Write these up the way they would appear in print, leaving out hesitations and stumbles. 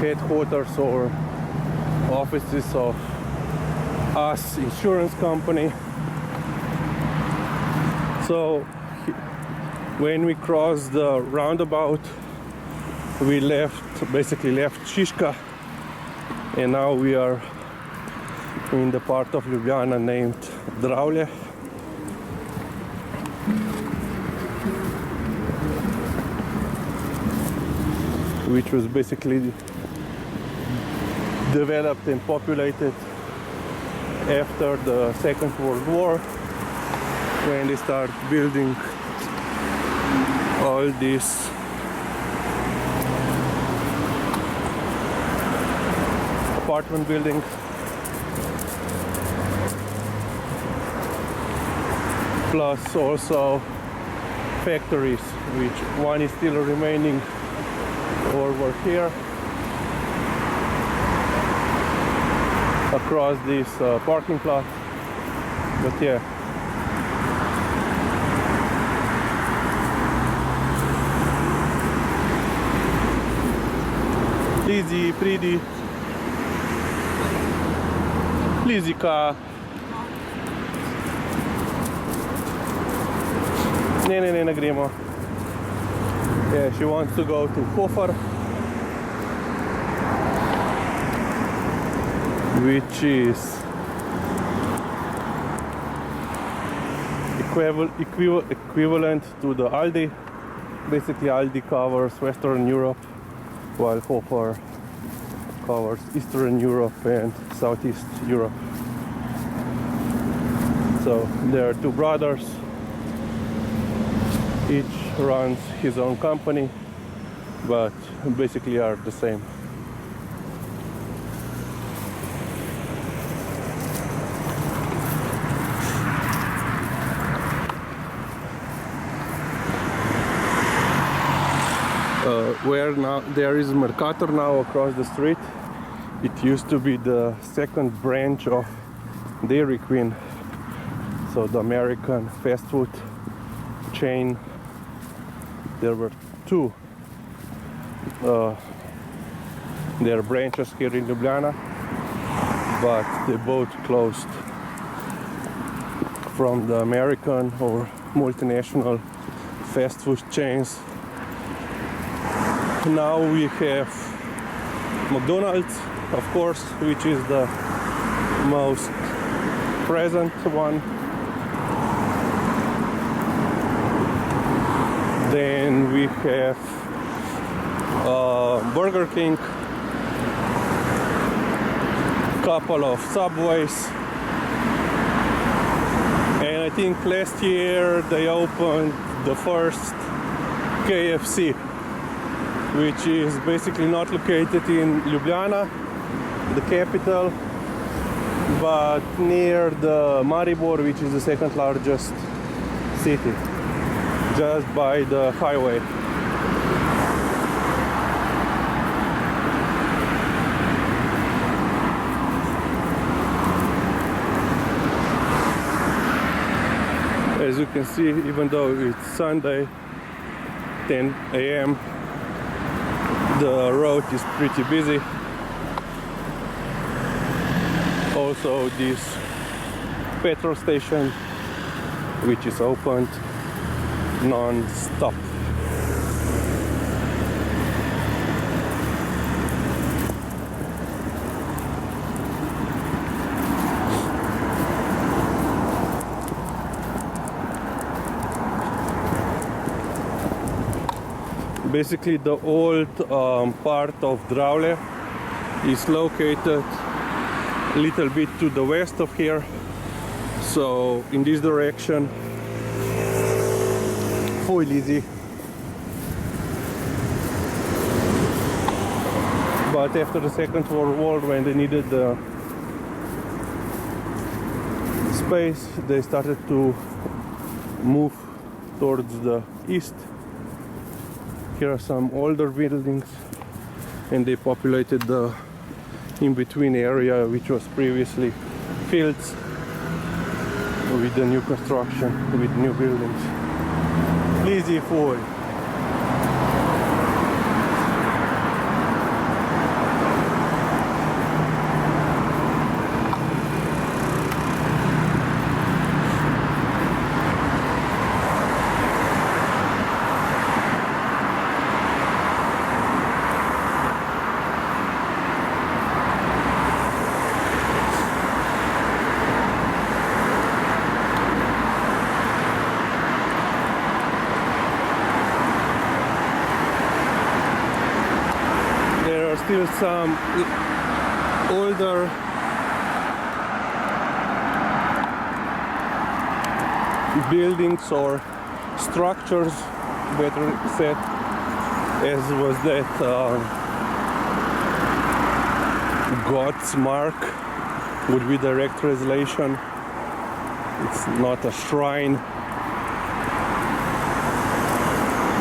headquarters or offices of us insurance company. So when we crossed the roundabout, we basically left Šiška, and now we are in the part of Ljubljana named Dravlje. Which was basically developed and populated after the Second World War, when they start building all these apartment buildings. Plus also factories, which one is still remaining over here across this parking lot. But yeah, Lizi, pridi. Lizika. Ne gremo. Yeah, she wants to go to Hofer, which is equivalent to the Aldi. Basically, Aldi covers Western Europe, while Hofer covers Eastern Europe and Southeast Europe. So there are two brothers. Each runs his own company, but basically are the same. Where now there is Mercator now across the street. It used to be the second branch of Dairy Queen, so the American fast food chain. There were two their branches here in Ljubljana, but they both closed from the American or multinational fast food chains. Now we have McDonald's, of course, which is the most present one. Then we have Burger King, couple of Subways, and I think last year they opened the first KFC, which is basically not located in Ljubljana, the capital, but near the Maribor, which is the second largest city, just by the highway. As you can see, even though it's Sunday, 10 a.m., the road is pretty busy. Also this petrol station, which is opened non-stop. Basically, the old part of Dravlje is located a little bit to the west of here. So in this direction, full easy. But after the Second World War, when they needed the space, they started to move towards the east. Here are some older buildings, and they populated the in-between area, which was previously fields, with the new construction, with new buildings. Easy full. still some older buildings or structures, better said, as was that God's mark would be direct translation. It's not a shrine,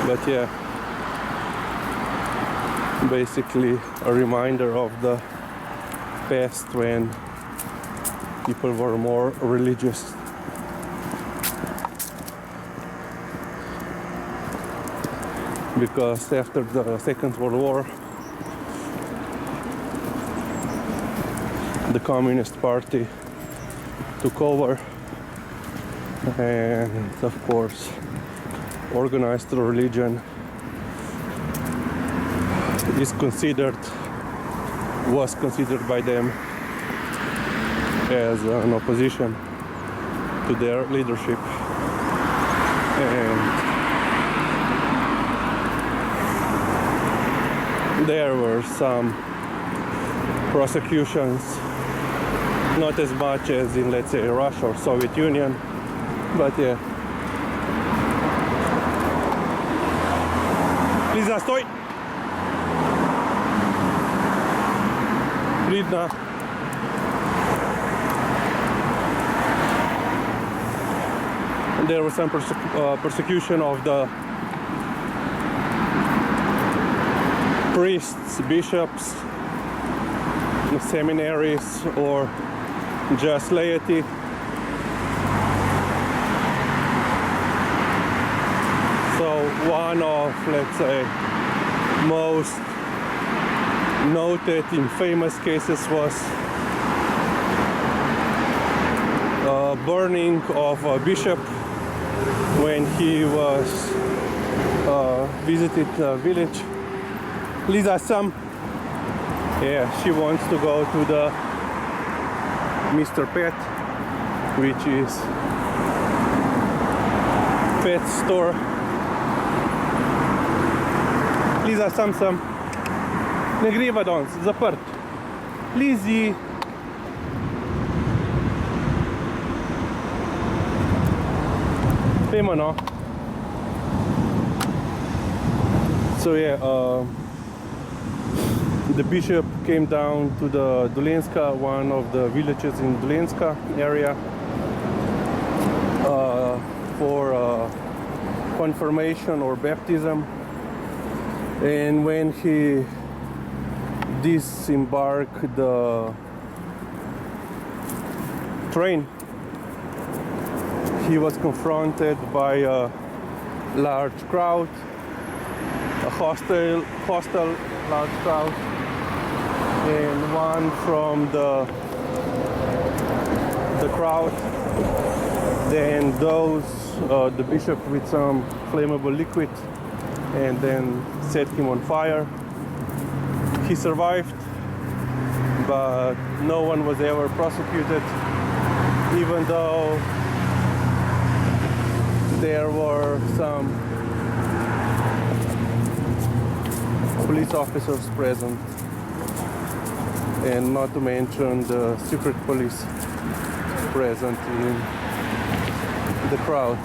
but yeah, basically a reminder of the past when people were more religious. Because after the Second World War, the Communist Party took over, and of course organized religion was considered by them as an opposition to their leadership, and there were some prosecutions, not as much as in, let's say, Russia or Soviet Union, but yeah. Liza, sтой! Видно. There was some persecution of the priests, bishops, seminaries, or just laity. So one of, let's say, most noted and famous cases was burning of a bishop when he was visited a village. Liza, some, yeah, she wants to go to the Mr. Pet, which is pet store. Liza, some. Ne greva danes, zaprt. Lizi. Pejmo, no. So yeah, the bishop came down to the Dolenska, one of the villages in Dolenska area, for confirmation or baptism. And when he disembarked the train, he was confronted by a large crowd, a hostile large crowd, and one from the crowd then the bishop with some flammable liquid and then set him on fire. He survived, but no one was ever prosecuted, even though there were some police officers present, and not to mention the secret police present in the crowd.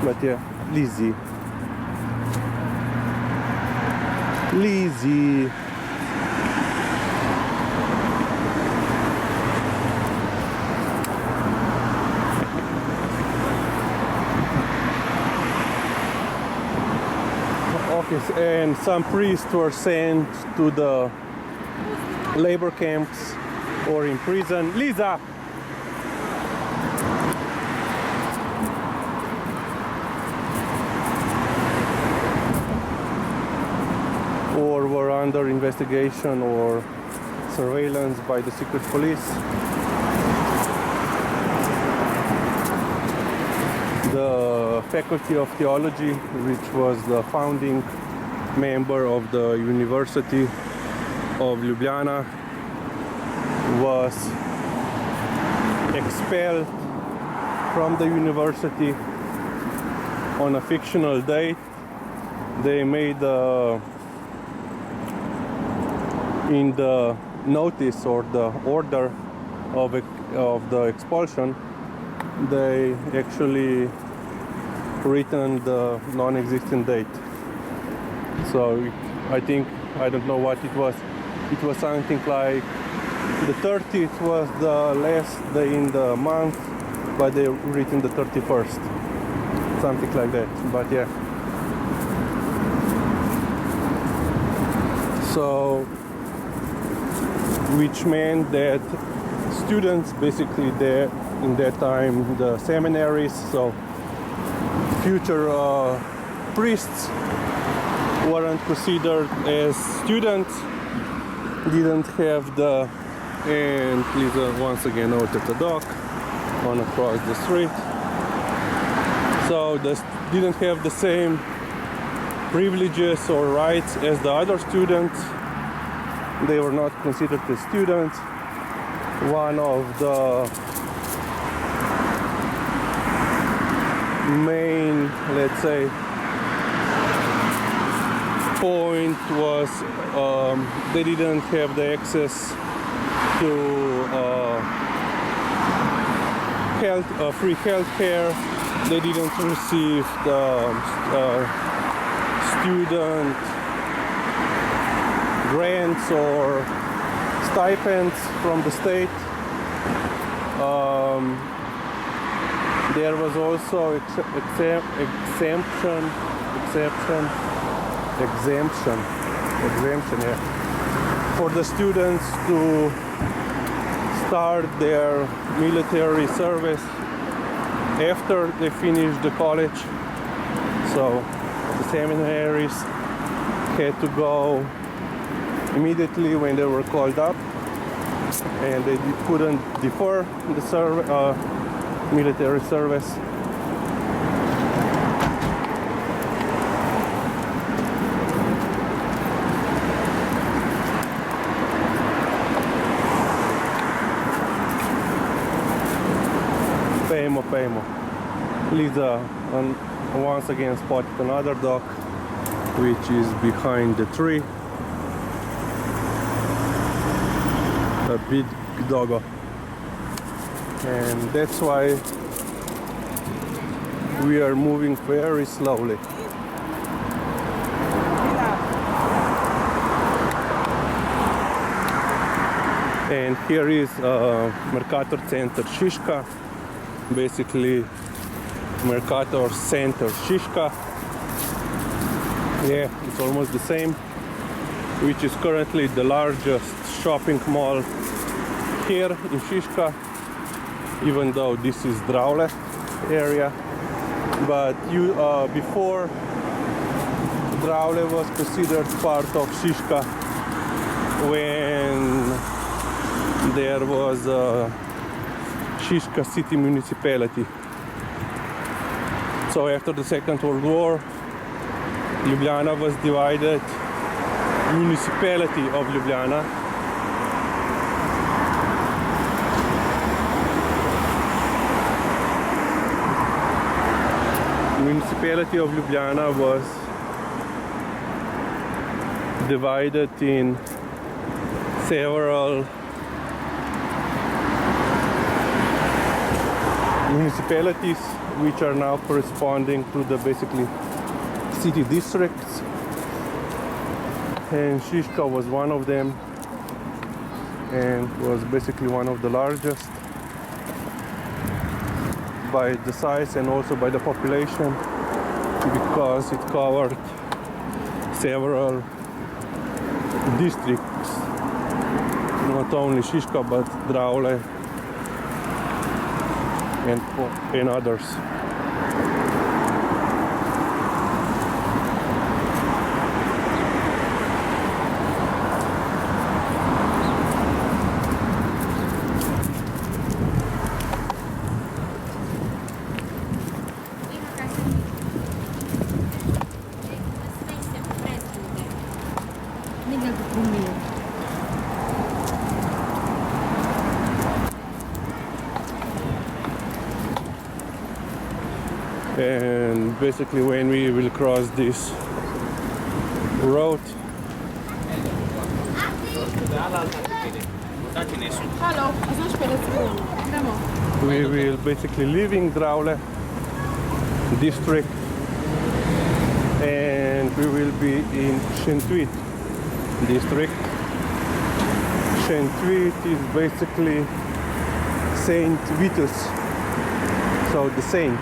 But yeah, Lizzie. Okay, and some priests were sent to the labor camps or in prison. Liza! Or were under investigation or surveillance by the secret police. The Faculty of Theology, which was the founding member of the University of Ljubljana, was expelled from the university on a fictional date. They made a in the notice or the order of the expulsion, they actually written the non-existent date. So I think, I don't know what it was. It was something like the 30th was the last day in the month, but they written the 31st. Something like that. But yeah. So, which meant that students basically there in that time, the seminaries, so future priests weren't considered as students, didn't have the, and Liza once again out at the dock on across the street. So they didn't have the same privileges or rights as the other students. They were not considered as students. One of the main, let's say, point was they didn't have the access to free health care. They didn't receive the student grants or stipends from the state. There was also exemption, yeah, for the students to start their military service after they finish the college. So the seminaries had to go immediately when they were called up, and they couldn't defer the military service. Paymo. Liza once again spotted another dog, which is behind the tree. A big doggo. And that's why we are moving very slowly. And here is Mercator Center Šiška, basically Mercator Center Šiška. Yeah, it's almost the same, which is currently the largest shopping mall here in Šiška, even though this is Dravlje area. But before, Dravlje was considered part of Šiška when there was a Šiška city municipality. So after the Second World War, Ljubljana was divided, municipality of Ljubljana, municipality of Ljubljana was divided in several municipalities, which are now corresponding to the basically city districts, and Šiška was one of them, and was basically one of the largest by the size and also by the population, because it covered several districts, not only Šiška but Dravlje and others. And basically when we will cross this road, Halo, a znaš pedeset? Idemo. We will basically leaving Dravlje district and we will be in Šentvid district. Šentvid is basically Saint Vitus, so the saint,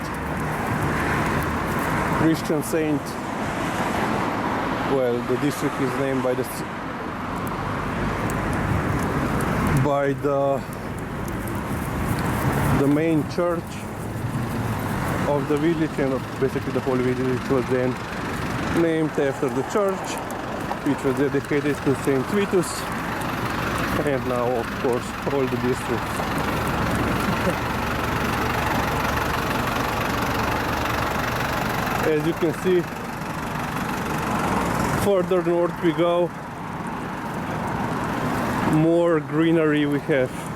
Christian saint. Well, the district is named by the main church of the village, and basically the whole village was then named after the church, which was dedicated to Saint Vitus, and now of course all the districts. As you can see, further north we go, more greenery we have.